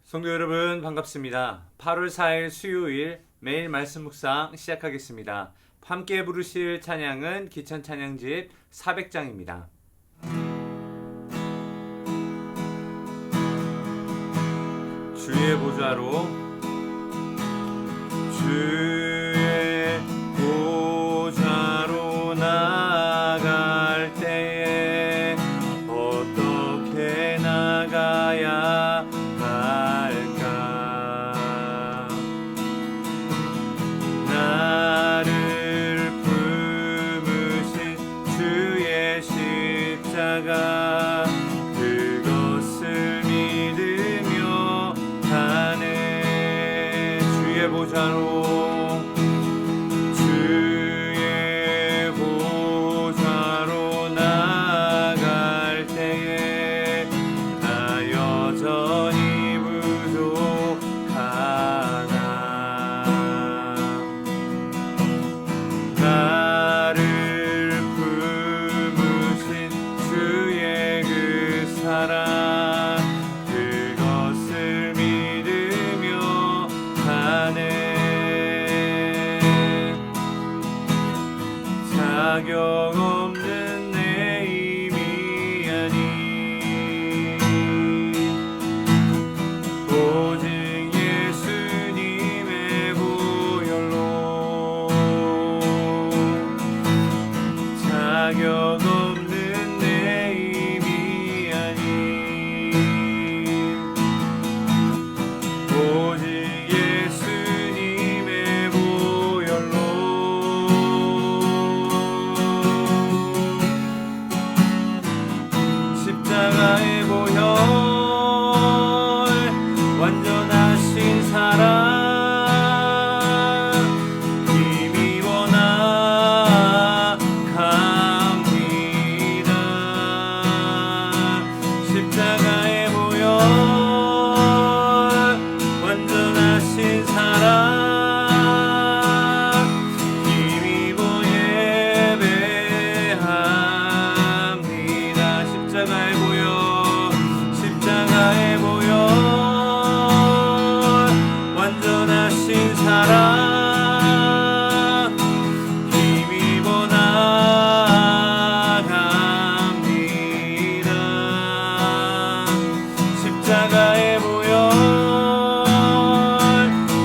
성도 여러분 반갑습니다. 8월 4일 수요일 매일 말씀 묵상 시작하겠습니다. 함께 부르실 찬양은 기찬 찬양집 400장입니다. 주의 보좌로 주의 보좌로 나아갈 때에 어떻게 나가야 할까? 나를 품으신 주의 십자가 그것을 믿으며 가네. 주의 보좌로 주의 보좌로 나아갈 때에 나 여전히 부족하나. 나를 품으신 주의 그 사랑 그것을 믿으며 가네. 자격 없는 내 힘이 아닌 오직 예수님의 보혈로 자격 없는 내 힘이 아닌 오직 예수님의 보혈로 십자가의 보혈 완전하신 사랑 힘입어 나갑니다. 십자가의 보혈 완전하신 사랑 힘입어 예배합니다. 십자가의 보혈 십자가의 보혈 완전하신 사랑 힘입어 나갑니다. 십자가의 보혈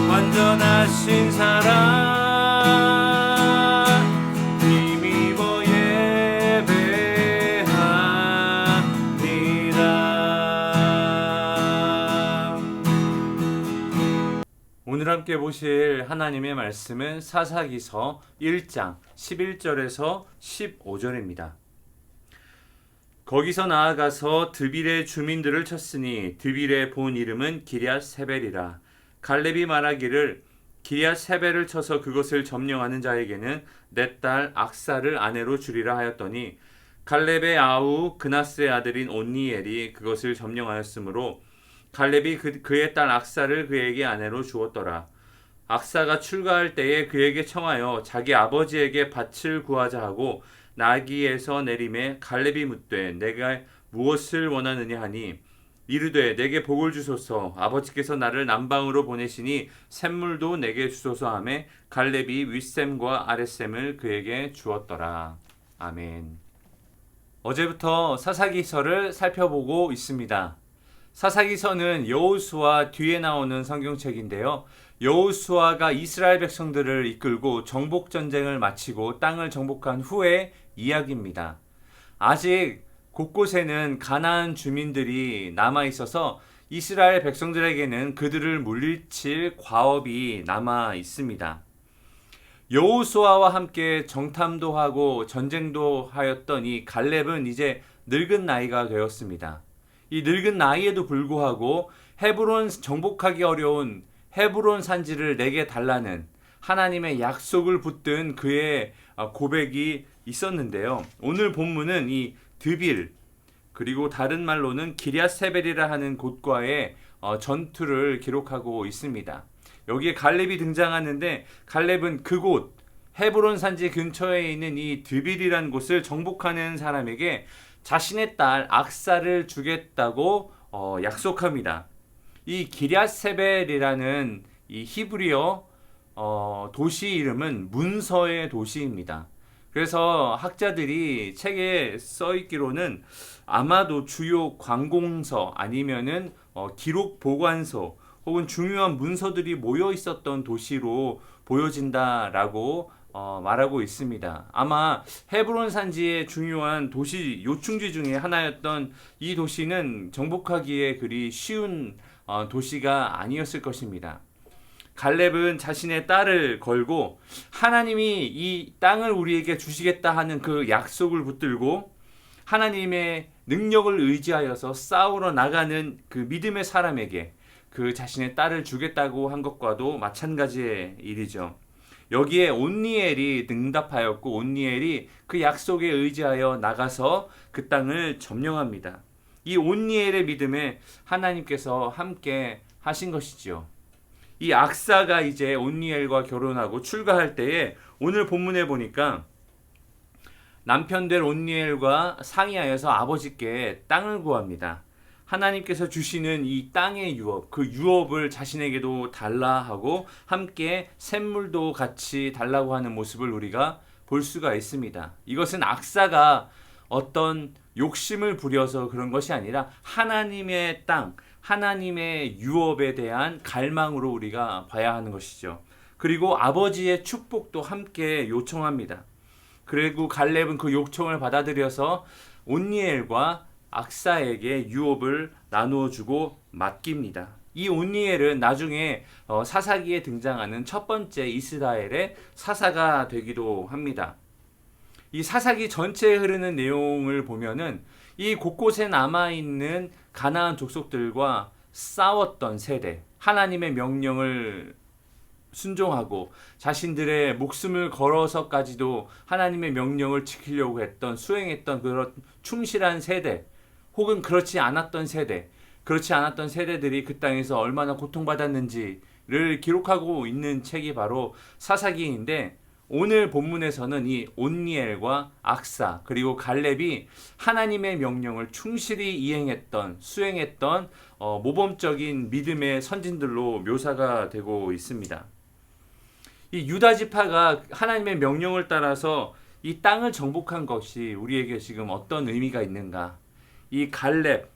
완전하신 사랑 힘입어 예배합니다. 오늘 함께 보실 하나님의 말씀은 사사기서 1장 11절에서 15절입니다. 거기서 나아가서 드빌의 주민들을 쳤으니 드빌의 본 이름은 기럇 세벨이라. 갈렙이 말하기를 기럇 세벨을 쳐서 그것을 점령하는 자에게는 내 딸 악사를 아내로 주리라 하였더니 갈렙의 아우 그나스의 아들인 온니엘이 그것을 점령하였으므로 갈렙이 그의 딸 악사를 그에게 아내로 주었더라. 악사가 출가할 때에 그에게 청하여 자기 아버지에게 밭을 구하자 하고 나귀에서 내림에 갈렙이 묻되 내가 무엇을 원하느냐 하니 이르되 내게 복을 주소서. 아버지께서 나를 남방으로 보내시니 샘물도 내게 주소서 하매 갈렙이 윗샘과 아랫샘을 그에게 주었더라. 아멘. 어제부터 사사기서를 살펴보고 있습니다. 사사기서는 여호수아 뒤에 나오는 성경책인데요. 여호수아가 이스라엘 백성들을 이끌고 정복 전쟁을 마치고 땅을 정복한 후의 이야기입니다. 아직 곳곳에는 가나안 주민들이 남아 있어서 이스라엘 백성들에게는 그들을 물리칠 과업이 남아 있습니다. 여호수아와 함께 정탐도 하고 전쟁도 하였던 이 갈렙은 이제 늙은 나이가 되었습니다. 이 늙은 나이에도 불구하고 헤브론 정복하기 어려운 헤브론 산지를 내게 달라는 하나님의 약속을 붙든 그의 고백이 있었는데요. 오늘 본문은 이 드빌 그리고 다른 말로는 기럇 세벨이라 하는 곳과의 전투를 기록하고 있습니다. 여기에 갈렙이 등장하는데 갈렙은 그곳 헤브론 산지 근처에 있는 이 드빌이라는 곳을 정복하는 사람에게 자신의 딸 악사를 주겠다고 약속합니다. 이 기럇세벨이라는 이 히브리어 도시 이름은 문서의 도시입니다. 그래서 학자들이 책에 써 있기로는 아마도 주요 관공서 아니면은 기록 보관소 혹은 중요한 문서들이 모여 있었던 도시로 보여진다라고 말하고 있습니다. 아마 헤브론 산지의 중요한 도시 요충지 중에 하나였던 이 도시는 정복하기에 그리 쉬운 도시가 아니었을 것입니다. 갈렙은 자신의 딸을 걸고 하나님이 이 땅을 우리에게 주시겠다 하는 그 약속을 붙들고 하나님의 능력을 의지하여서 싸우러 나가는 그 믿음의 사람에게 그 자신의 딸을 주겠다고 한 것과도 마찬가지의 일이죠. 여기에 온니엘이 응답하였고 온니엘이 그 약속에 의지하여 나가서 그 땅을 점령합니다. 이 온니엘의 믿음에 하나님께서 함께 하신 것이죠. 이 악사가 이제 온니엘과 결혼하고 출가할 때에 오늘 본문에 보니까 남편 될 온니엘과 상의하여서 아버지께 땅을 구합니다. 하나님께서 주시는 이 땅의 유업, 그 유업을 자신에게도 달라 하고 함께 샘물도 같이 달라고 하는 모습을 우리가 볼 수가 있습니다. 이것은 악사가 어떤 욕심을 부려서 그런 것이 아니라 하나님의 땅, 하나님의 유업에 대한 갈망으로 우리가 봐야 하는 것이죠. 그리고 아버지의 축복도 함께 요청합니다. 그리고 갈렙은 그 요청을 받아들여서 온니엘과 악사에게 유업을 나누어 주고 맡깁니다. 이 온니엘은 나중에 사사기에 등장하는 첫 번째 이스라엘의 사사가 되기도 합니다. 이 사사기 전체에 흐르는 내용을 보면은 이 곳곳에 남아있는 가나안 족속들과 싸웠던 세대, 하나님의 명령을 순종하고 자신들의 목숨을 걸어서까지도 하나님의 명령을 지키려고 했던, 수행했던 그런 충실한 세대, 혹은 그렇지 않았던 세대, 그렇지 않았던 세대들이 그 땅에서 얼마나 고통받았는지를 기록하고 있는 책이 바로 사사기인데, 오늘 본문에서는 이 온니엘과 악사 그리고 갈렙이 하나님의 명령을 충실히 이행했던, 수행했던 모범적인 믿음의 선진들로 묘사가 되고 있습니다. 이 유다 지파가 하나님의 명령을 따라서 이 땅을 정복한 것이 우리에게 지금 어떤 의미가 있는가? 이 갈렙,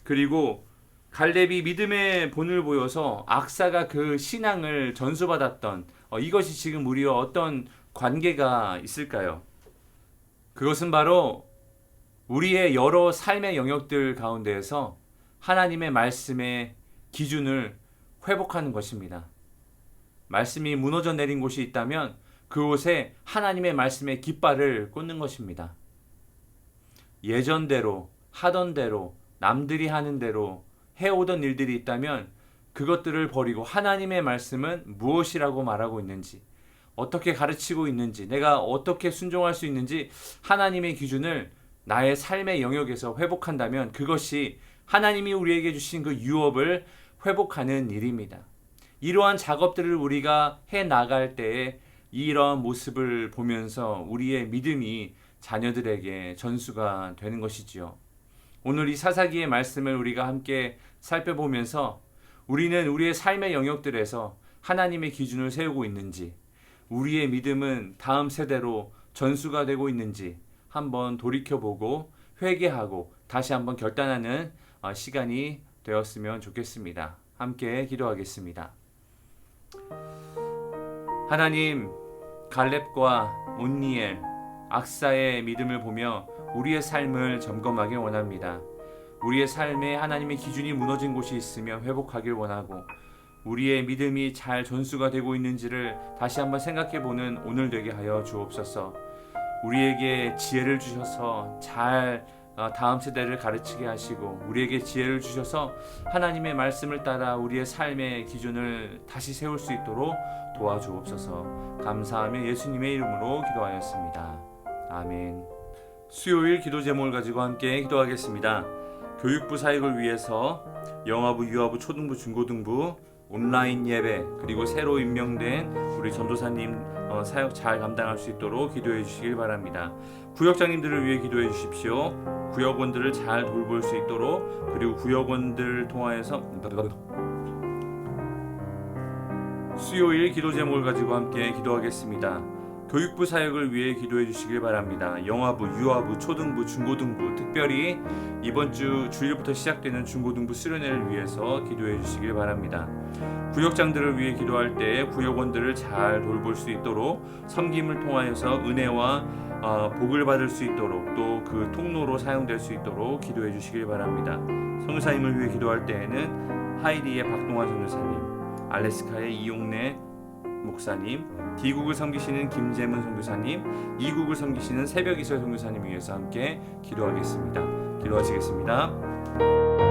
그리고 갈렙이 믿음의 본을 보여서 악사가 그 신앙을 전수받았던 이것이 지금 우리와 어떤 관계가 있을까요? 그것은 바로 우리의 여러 삶의 영역들 가운데에서 하나님의 말씀의 기준을 회복하는 것입니다. 말씀이 무너져 내린 곳이 있다면 그곳에 하나님의 말씀의 깃발을 꽂는 것입니다. 예전대로 하던 대로 남들이 하는 대로 해오던 일들이 있다면 그것들을 버리고 하나님의 말씀은 무엇이라고 말하고 있는지, 어떻게 가르치고 있는지, 내가 어떻게 순종할 수 있는지 하나님의 기준을 나의 삶의 영역에서 회복한다면 그것이 하나님이 우리에게 주신 그 유업을 회복하는 일입니다. 이러한 작업들을 우리가 해나갈 때에 이러한 모습을 보면서 우리의 믿음이 자녀들에게 전수가 되는 것이지요. 오늘 이 사사기의 말씀을 우리가 함께 살펴보면서 우리는 우리의 삶의 영역들에서 하나님의 기준을 세우고 있는지, 우리의 믿음은 다음 세대로 전수가 되고 있는지 한번 돌이켜보고 회개하고 다시 한번 결단하는 시간이 되었으면 좋겠습니다. 함께 기도하겠습니다. 하나님, 갈렙과 온니엘, 악사의 믿음을 보며 우리의 삶을 점검하길 원합니다. 우리의 삶에 하나님의 기준이 무너진 곳이 있으면 회복하길 원하고 우리의 믿음이 잘 전수가 되고 있는지를 다시 한번 생각해보는 오늘 되게 하여 주옵소서. 우리에게 지혜를 주셔서 잘 다음 세대를 가르치게 하시고 우리에게 지혜를 주셔서 하나님의 말씀을 따라 우리의 삶의 기준을 다시 세울 수 있도록 도와주옵소서. 감사하며 예수님의 이름으로 기도하였습니다. 아멘. 수요일 기도 제목을 가지고 함께 기도하겠습니다. 교육부 사역을 위해서 영아부, 유아부, 초등부, 중고등부 온라인 예배 그리고 새로 임명된 우리 전도사님 사역 잘 감당할 수 있도록 기도해 주시길 바랍니다. 구역장님들을 위해 기도해 주십시오. 구역원들을 잘 돌볼 수 있도록, 그리고 구역원들을 통하여서 수요일 기도 제목을 가지고 함께 기도하겠습니다. 교육부 사역을 위해 기도해 주시길 바랍니다. 영아부, 유아부, 초등부, 중고등부, 특별히 이번 주 주일부터 시작되는 중고등부 수련회를 위해서 기도해 주시길 바랍니다. 구역장들을 위해 기도할 때 구역원들을 잘 돌볼 수 있도록 섬김을 통하여서 은혜와 복을 받을 수 있도록 또 그 통로로 사용될 수 있도록 기도해 주시길 바랍니다. 선교사님을 위해 기도할 때에는 하이리의 박동환 선교사님, 알래스카의 이용래 목사님, D국을 섬기시는 김재문 선교사님, E국을 섬기시는 새벽이설 선교사님 위해서 함께 기도하겠습니다. 기도하시겠습니다.